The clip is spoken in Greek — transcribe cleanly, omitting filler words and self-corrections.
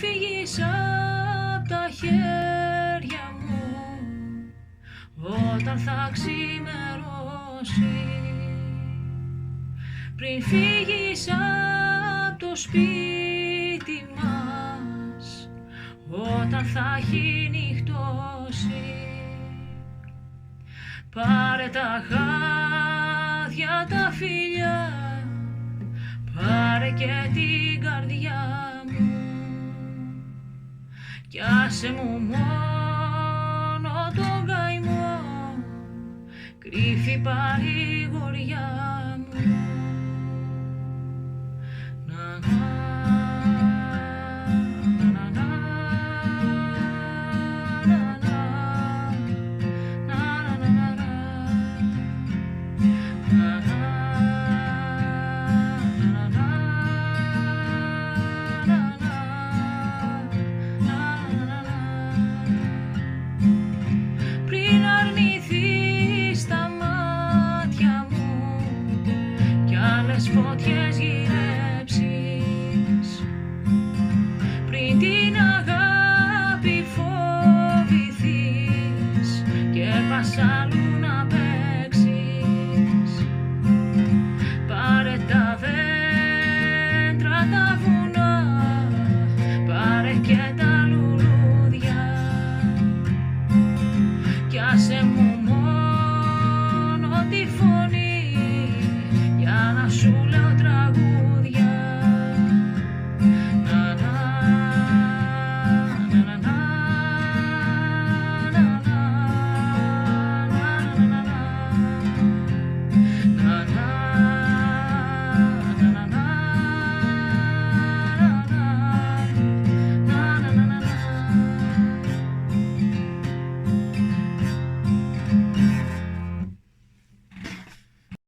φύγεις απ' τα χέρια μου, όταν θα ξημερώσει, πριν φύγεις απ' το σπίτι μας, όταν θα έχει νυχτώσει. Πάρε τα χάδια, τα φιλιά, πάρε και την καρδιά μου, κι άσε μου μόνο τον καημό, κρύφη παρηγοριά μου.